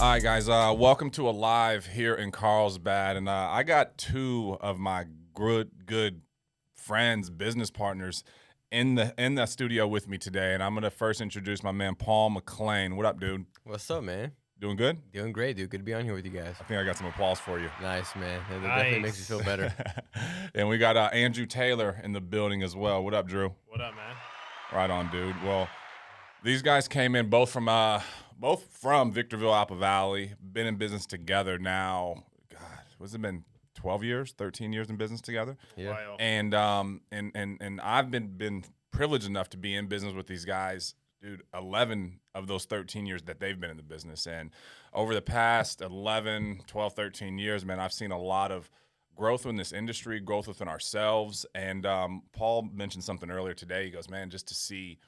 All right, guys. Welcome to a live here in Carlsbad, and I got two of my good friends, business partners, in the studio with me today. And I'm gonna first introduce my man Paul McClain. What up, dude? What's up, man? Doing good? Doing great, dude. Good to be on here with you guys. I think I got some applause for you. Nice, man. That definitely makes me feel better. And we got Andrew Taylor in the building as well. What up, Drew? What up, man? Right on, dude. Well, these guys came in both from Victorville, Apple Valley. Been in business together now. God, what's it been? 12 years, 13 years in business together. Yeah. Wow. And I've been privileged enough to be in business with these guys, dude. 11 of those 13 years that they've been in the business, and over the past 11, 12, 13 years, man, I've seen a lot of growth in this industry, growth within ourselves. And Paul mentioned something earlier today. He goes, man, just to see,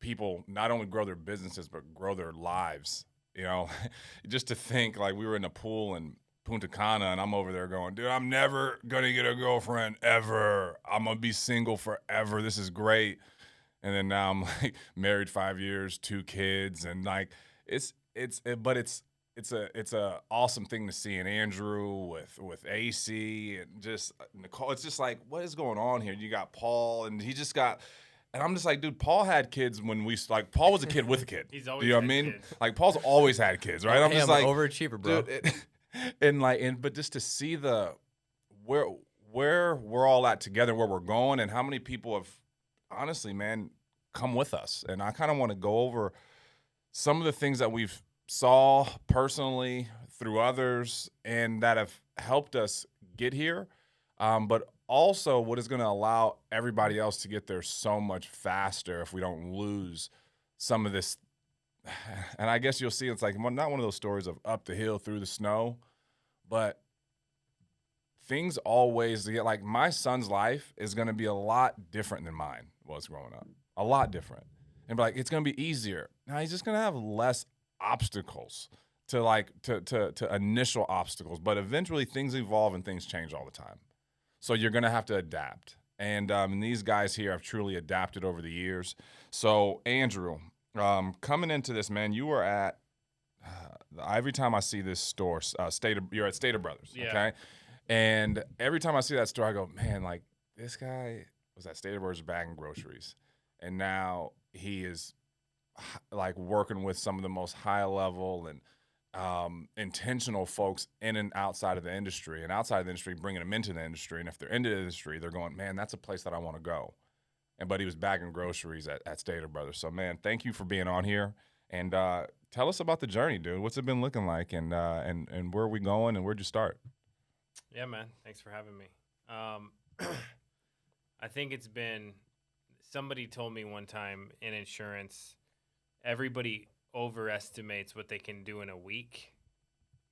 people not only grow their businesses but grow their lives. Just to think, like, we were in a pool in Punta Cana and I'm over there going, dude, I'm never gonna get a girlfriend ever. I'm gonna be single forever. This is great. And then now I'm like married 5 years, 2 kids, and like it's a awesome thing to see. And Andrew with AC and just Nicole. It's just like, what is going on here? You got Paul, and he just got. And I'm just like, dude, Paul had kids when Paul was a kid with a kid. He's always you know what I had mean? kids. Like, Paul's always had kids, right? I'm Hey, just I'm like, an overachiever, bro. dude, but just to see where we're all at together, where we're going, and how many people have honestly, man, come with us. And I kind of want to go over some of the things that we've saw personally through others and that have helped us get here, but also what is going to allow everybody else to get there so much faster if we don't lose some of this. And I guess you'll see it's like not one of those stories of up the hill through the snow, but things always get, like, my son's life is going to be a lot different than mine was growing up. A lot different. And like, it's going to be easier. Now he's just going to have less obstacles to initial obstacles, but eventually things evolve and things change all the time. So you're going to have to adapt. And these guys here have truly adapted over the years. So Andrew, coming into this, man, you were at every time I see this store, you're at Stater Brothers, Yeah. okay? And every time I see that store, I go, man, like, this guy was at Stater Brothers bagging groceries, and now he is like working with some of the most high level and intentional folks in and outside of the industry, and outside of the industry, bringing them into the industry. And if they're into the industry, they're going, man, that's a place that I want to go. But he was bagging groceries at Stater Brothers. So, man, thank you for being on here. And tell us about the journey, dude. What's it been looking like, and where are we going, and where'd you start? Yeah, man. Thanks for having me. I think it's been, somebody told me one time in insurance, everybody overestimates what they can do in a week,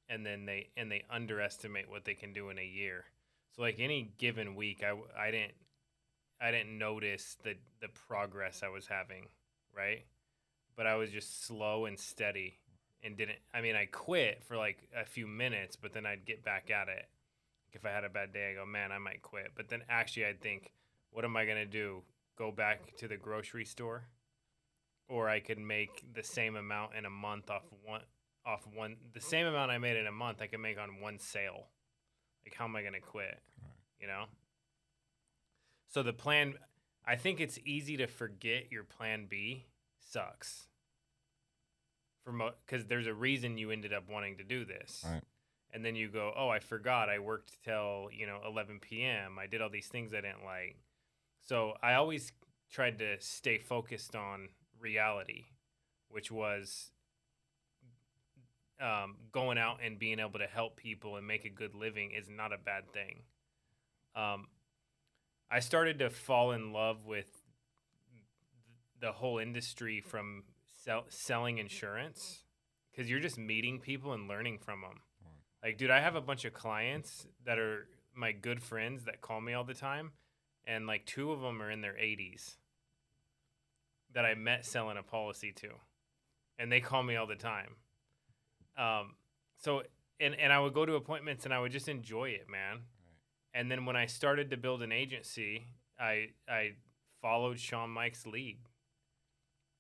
and then they underestimate what they can do in a year. So like any given week, I didn't notice the progress I was having, right? But I was just slow and steady, and I quit for like a few minutes, but then I'd get back at it. If I had a bad day, I go, man, I might quit. But then actually I'd think, what am I going to do? Go back to the grocery store? Or I could make the same amount in a month the same amount I made in a month I could make on one sale. Like, how am I going to quit? Right. So the plan, I think it's easy to forget your plan B sucks. Because there's a reason you ended up wanting to do this. Right. And then you go, oh, I forgot. I worked till 11 p.m. I did all these things I didn't like. So I always tried to stay focused on reality, which was going out and being able to help people and make a good living is not a bad thing. I started to fall in love with the whole industry from selling insurance, because you're just meeting people and learning from them. Like, dude, I have a bunch of clients that are my good friends that call me all the time, and like 2 of them are in their 80s that I met selling a policy to, and they call me all the time. So I would go to appointments and I would just enjoy it, man. Right. And then when I started to build an agency, I followed Sean Mike's lead,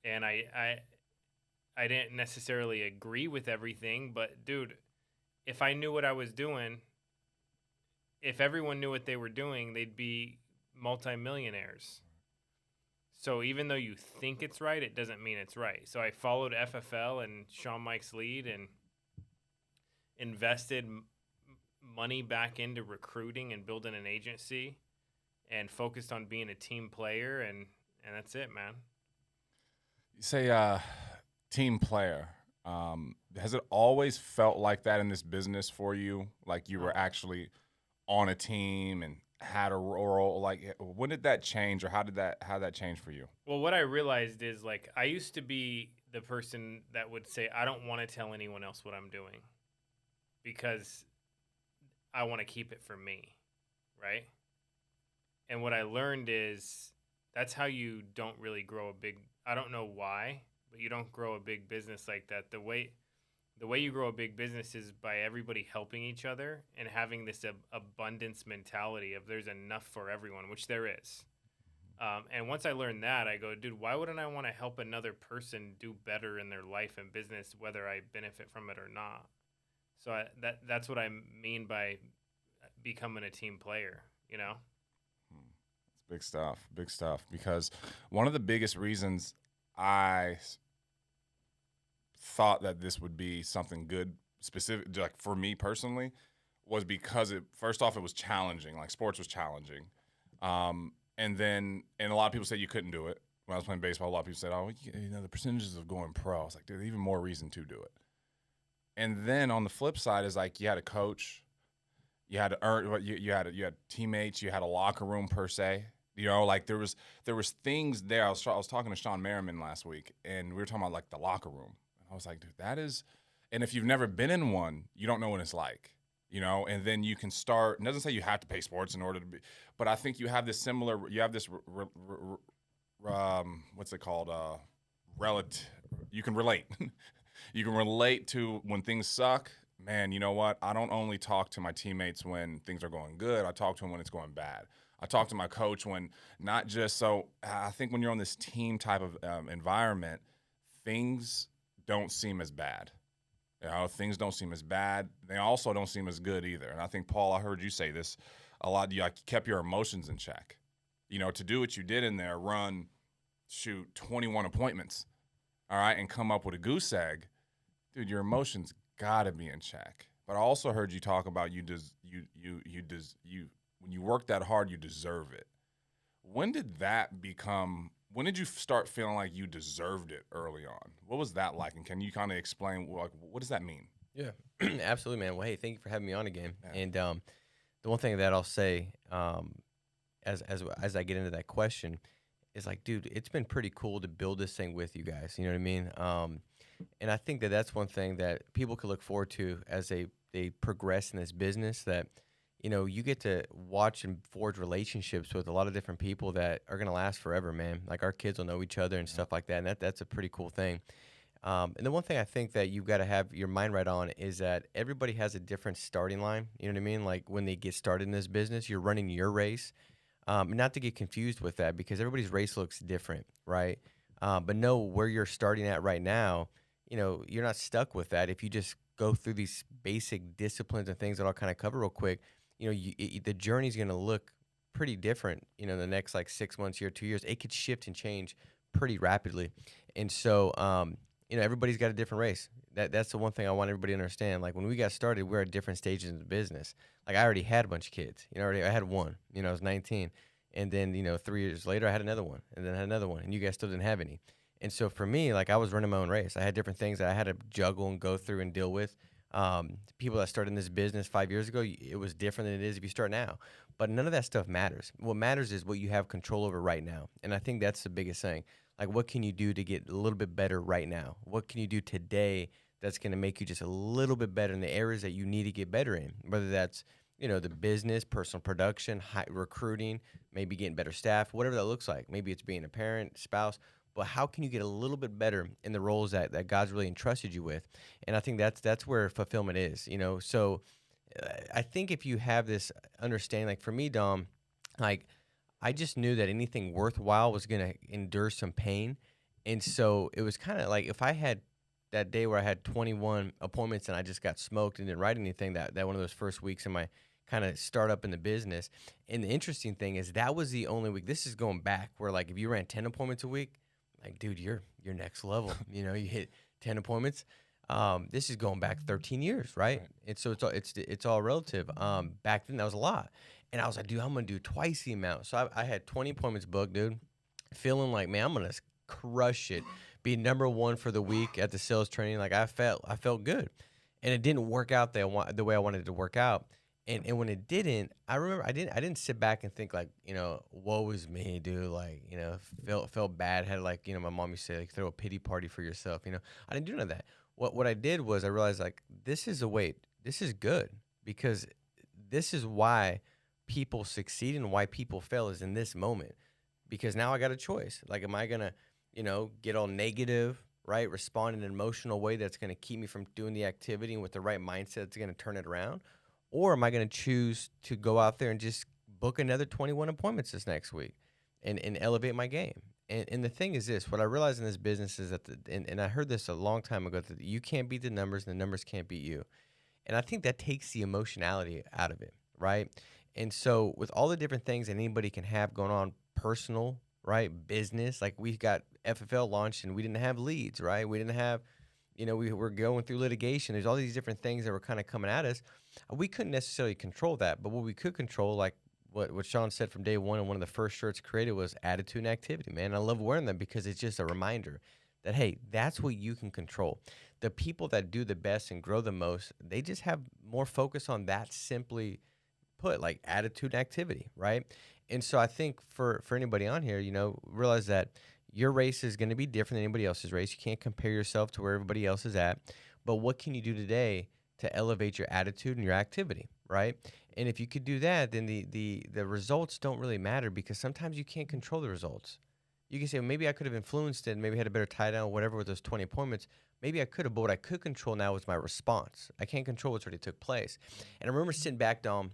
and I I didn't necessarily agree with everything, but dude, if I knew what I was doing, if everyone knew what they were doing, they'd be multimillionaires. So even though you think it's right, it doesn't mean it's right. So I followed FFL and Sean Mike's lead and invested money back into recruiting and building an agency and focused on being a team player, and that's it, man. You say team player. Has it always felt like that in this business for you? Like you were actually on a team and had a role? Like when did that change, or how did that change for you? Well, what I realized is, like, I used to be the person that would say, I don't want to tell anyone else what I'm doing because I want to keep it for me, right? And what I learned is that's how you don't really grow a big, I don't know why, but you don't grow a big business like that. The way you grow a big business is by everybody helping each other and having this abundance mentality of there's enough for everyone, which there is. And once I learned that, I go, dude, why wouldn't I want to help another person do better in their life and business, whether I benefit from it or not? So that's what I mean by becoming a team player, you know? It's big stuff. Because one of the biggest reasons I thought that this would be something good, specific, like for me personally, was because first off, it was challenging. Like sports was challenging. And a lot of people said you couldn't do it. When I was playing baseball, a lot of people said, "Oh, the percentages of going pro." I was like, "There's even more reason to do it." And then on the flip side is like you had a coach, you had to earn, you had teammates, you had a locker room per se. You know, like there was things there. I was talking to Sean Merriman last week, and we were talking about like the locker room. And I was like, dude, that is, and if you've never been in one, you don't know what it's like. You know, and then you can start. It doesn't say you have to play sports in order to be, but I think you have this similar. You have this, what's it called? Relative. You can relate. You can relate to when things suck. Man, you know what? I don't only talk to my teammates when things are going good. I talk to them when it's going bad. I talk to my coach when not just so. I think when you're on this team type of environment, things don't seem as bad. You know, things don't seem as bad. They also don't seem as good either. And I think, Paul, I heard you say this a lot. You kept your emotions in check. You know, to do what you did in there, run, 21 appointments, all right, and come up with a goose egg, dude, your emotions got to be in check. But I also heard you talk about when you work that hard, you deserve it. When did you start feeling like you deserved it early on? What was that like? And can you kind of explain, like, what does that mean? Yeah, absolutely, man. Well, hey, thank you for having me on again. Yeah. And the one thing that I'll say as I get into that question is like, dude, it's been pretty cool to build this thing with you guys. You know what I mean? And I think that that's one thing that people could look forward to as they progress in this business, that you know, you get to watch and forge relationships with a lot of different people that are going to last forever, man. Like our kids will know each other and stuff like that. And that's a pretty cool thing. And the one thing I think that you've got to have your mind right on is that everybody has a different starting line. You know what I mean? Like when they get started in this business, you're running your race. Not to get confused with that, because everybody's race looks different, right? But know where you're starting at right now. You know, you're not stuck with that. If you just go through these basic disciplines and things that I'll kind of cover real quick, you know, the journey's going to look pretty different, you know, the next like 6 months, year, 2 years. It could shift and change pretty rapidly. And so, you know, everybody's got a different race. That's the one thing I want everybody to understand. Like when we got started, we're at different stages in the business. Like I already had a bunch of kids. You know, I had one. You know, I was 19. And then, you know, 3 years later, I had another one. And then I had another one. And you guys still didn't have any. And so for me, like I was running my own race. I had different things that I had to juggle and go through and deal with. People that started in this business 5 years ago, it was different than it is if you start now. But none of that stuff matters. What matters is what you have control over right now. And I think that's the biggest thing. Like, what can you do to get a little bit better right now? What can you do today that's going to make you just a little bit better in the areas that you need to get better in? Whether that's, you know, the business, personal production, recruiting, maybe getting better staff, whatever that looks like. Maybe it's being a parent, spouse. But how can you get a little bit better in the roles that God's really entrusted you with? And I think that's where fulfillment is, you know. So I think if you have this understanding, like for me, Dom, like I just knew that anything worthwhile was going to endure some pain. And so it was kind of like if I had that day where I had 21 appointments and I just got smoked and didn't write anything, that one of those first weeks in my kind of startup in the business. And the interesting thing is that was the only week. This is going back where, like, if you ran 10 appointments a week, like, dude, you're next level. You know, you hit 10 appointments. This is going back 13 years, right? And so it's all relative. Back then that was a lot, and I was like, dude, I'm gonna do twice the amount. So I had 20 appointments booked, dude, feeling like, man, I'm gonna crush it, be number one for the week at the sales training. Like I felt good, and it didn't work out the way I wanted it to work out. And when it didn't, I remember I didn't sit back and think like, you know, woe is me, dude. Like, you know, felt bad. Had like, you know, my mom used to say, like, throw a pity party for yourself. You know, I didn't do none of that. What I did was I realized, like, this is good, because this is why people succeed and why people fail is in this moment. Because now I got a choice. Like, am I gonna, you know, get all negative, right? Respond in an emotional way that's gonna keep me from doing the activity, and with the right mindset that's gonna turn it around? Or am I going to choose to go out there and just book another 21 appointments this next week and elevate my game? And the thing is this, what I realized in this business is that, and I heard this a long time ago, that you can't beat the numbers and the numbers can't beat you. And I think that takes the emotionality out of it, right? And so with all the different things that anybody can have going on, personal, right, business, like we got FFL launched and we didn't have leads, right? We didn't have, you know, we were going through litigation. There's all these different things that were kind of coming at us. We couldn't necessarily control that, but what we could control, like what Sean said from day one, and one of the first shirts created, was attitude and activity, man. I love wearing them because it's just a reminder that, hey, that's what you can control. The people that do the best and grow the most, they just have more focus on that, simply put, like attitude and activity, right? And so I think for anybody on here, you know, realize that your race is going to be different than anybody else's race. You can't compare yourself to where everybody else is at. But what can you do today to elevate your attitude and your activity, right? And if you could do that, then the results don't really matter, because sometimes you can't control the results. You can say, well, maybe I could have influenced it and maybe had a better tie down, whatever, with those 20 appointments. Maybe I could have, but what I could control now is my response. I can't control what's already took place. And I remember sitting back, Dom,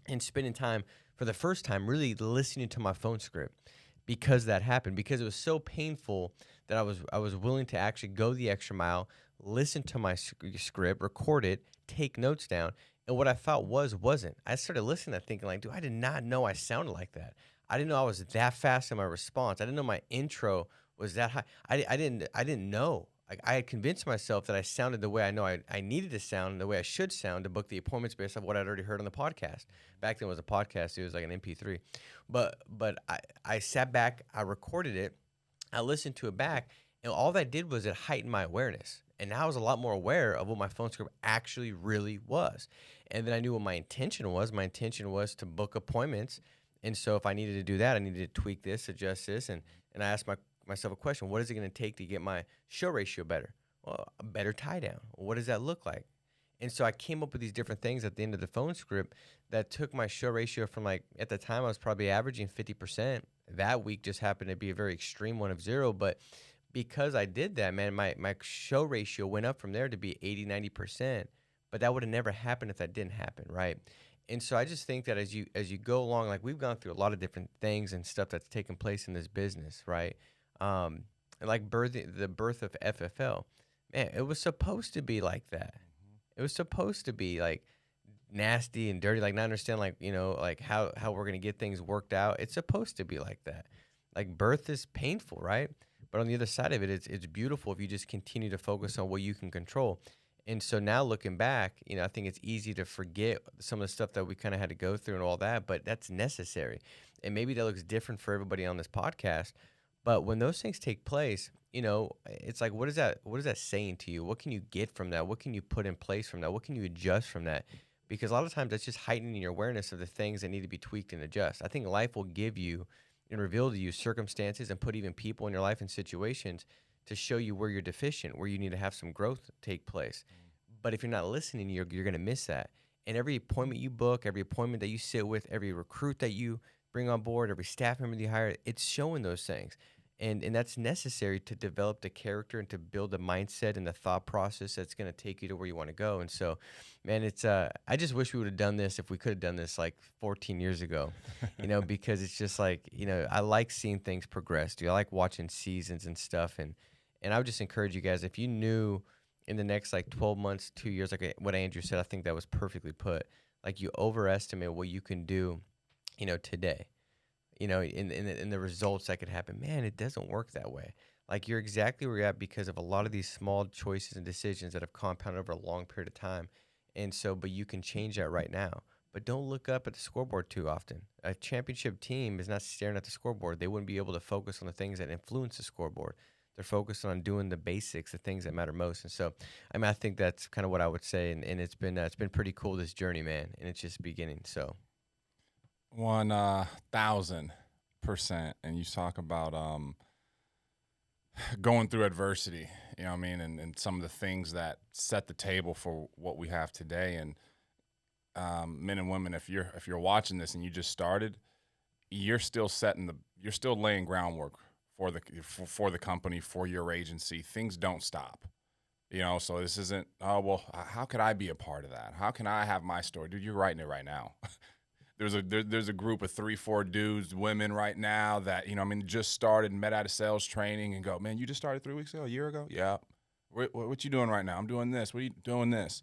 and spending time for the first time really listening to my phone script, because that happened, because it was so painful that I was willing to actually go the extra mile, listen to my script, record it, take notes down. And what I thought wasn't. I started listening to that thinking, like, dude, I did not know I sounded like that. I didn't know I was that fast in my response. I didn't know my intro was that high. I didn't know. Like, I had convinced myself that I sounded the way I know I needed to sound, and the way I should sound to book the appointments based on what I'd already heard on the podcast. Back then it was a podcast. It was like an MP3. But I sat back, I recorded it, I listened to it back, and all that did was it heightened my awareness. And now I was a lot more aware of what my phone script actually really was. And then I knew what my intention was. My intention was to book appointments. And so if I needed to do that, I needed to tweak this, adjust this. And I asked myself a question: what is it going to take to get my show ratio better? Well, a better tie down. What does that look like? And so I came up with these different things at the end of the phone script that took my show ratio from, like, at the time I was probably averaging 50%. That week just happened to be a very extreme one of 0. But because I did that, man, my show ratio went up from there to be 80, 90%. But that would have never happened if that didn't happen, right? And so I just think that as you go along, like, we've gone through a lot of different things and stuff that's taken place in this business, right? And like the birth of FFL, man, it was supposed to be like that. It was supposed to be like nasty and dirty, like not understand, like, you know, like how we're gonna get things worked out. It's supposed to be like that. Like, birth is painful, right? But on the other side of it, it's beautiful if you just continue to focus on what you can control. And so now looking back, you know, I think it's easy to forget some of the stuff that we kind of had to go through and all that, but that's necessary. And maybe that looks different for everybody on this podcast. But when those things take place, you know, it's like, what is that saying to you? What can you get from that? What can you put in place from that? What can you adjust from that? Because a lot of times that's just heightening your awareness of the things that need to be tweaked and adjust. I think life will give you and reveal to you circumstances and put even people in your life in situations to show you where you're deficient, where you need to have some growth take place. But if you're not listening, you're going to miss that. And every appointment you book, every appointment that you sit with, every recruit that you bring on board, every staff member that you hire, it's showing those things. And that's necessary to develop the character and to build the mindset and the thought process that's going to take you to where you want to go. And so, man, it's I just wish we would have done this, if we could have done this like 14 years ago, you know, because it's just like, you know, I like seeing things progress, dude. I like watching seasons and stuff. And I would just encourage you guys, if you knew in the next like 12 months, 2 years, like what Andrew said, I think that was perfectly put. Like you overestimate what you can do, today, in the results that could happen. Man, it doesn't work that way. Like you're exactly where you're at because of a lot of these small choices and decisions that have compounded over a long period of time. And so, but you can change that right now. But don't look up at the scoreboard too often. A championship team is not staring at the scoreboard. They wouldn't be able to focus on the things that influence the scoreboard. They're focused on doing the basics, the things that matter most. And so, I mean, I think that's kind of what I would say. And it's been pretty cool, this journey, man. And it's just beginning. So 1,000%. And you talk about going through adversity, you know what I mean, and some of the things that set the table for what we have today. And men and women, if you're watching this and you just started, you're still laying groundwork for the company, for your agency. Things don't stop, so this isn't, oh well, how could I be a part of that? How can I have my story? Dude, you're writing it right now. There's a group of 3-4 dudes, women right now that just started and met out of sales training and go, man, you just started 3 weeks ago, a year ago? Yeah. What you doing right now? I'm doing this. What are you doing this?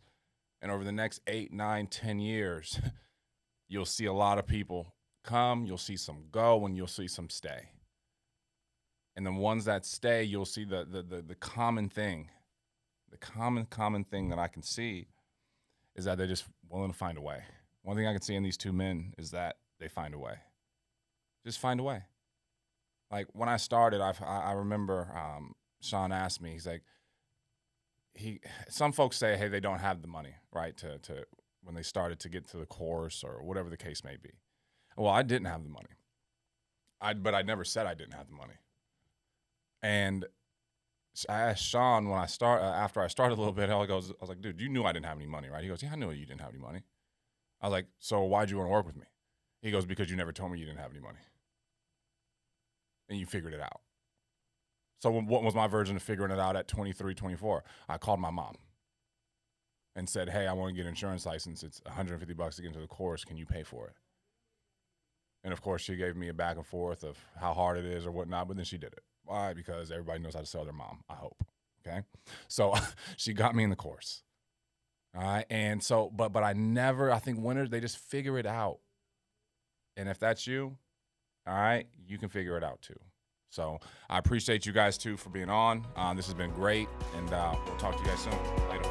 And over the next 8, 9, 10 years, you'll see a lot of people come, you'll see some go, and you'll see some stay. And the ones that stay, you'll see the common thing. The common thing that I can see is that they're just willing to find a way. One thing I can see in these two men is that they find a way. Just find a way. Like when I started, I remember Sean asked me, he's like, some folks say, hey, they don't have the money, right, to when they started to get to the course or whatever the case may be. Well, I didn't have the money. But I never said I didn't have the money. And I asked Sean when after I started a little bit, I was like, dude, you knew I didn't have any money, right? He goes, yeah, I knew you didn't have any money. I was like, so why'd you want to work with me? He goes, because you never told me you didn't have any money. And you figured it out. So what was my version of figuring it out at 23, 24? I called my mom and said, hey, I want to get an insurance license. It's $150 to get into the course. Can you pay for it? And, of course, she gave me a back and forth of how hard it is or whatnot, but then she did it. Why? Because everybody knows how to sell their mom, I hope. Okay? So she got me in the course. All right? And so, but I think winners, they just figure it out. And if that's you, all right, you can figure it out too. So I appreciate you guys too for being on. This has been great, and we'll talk to you guys soon. Later.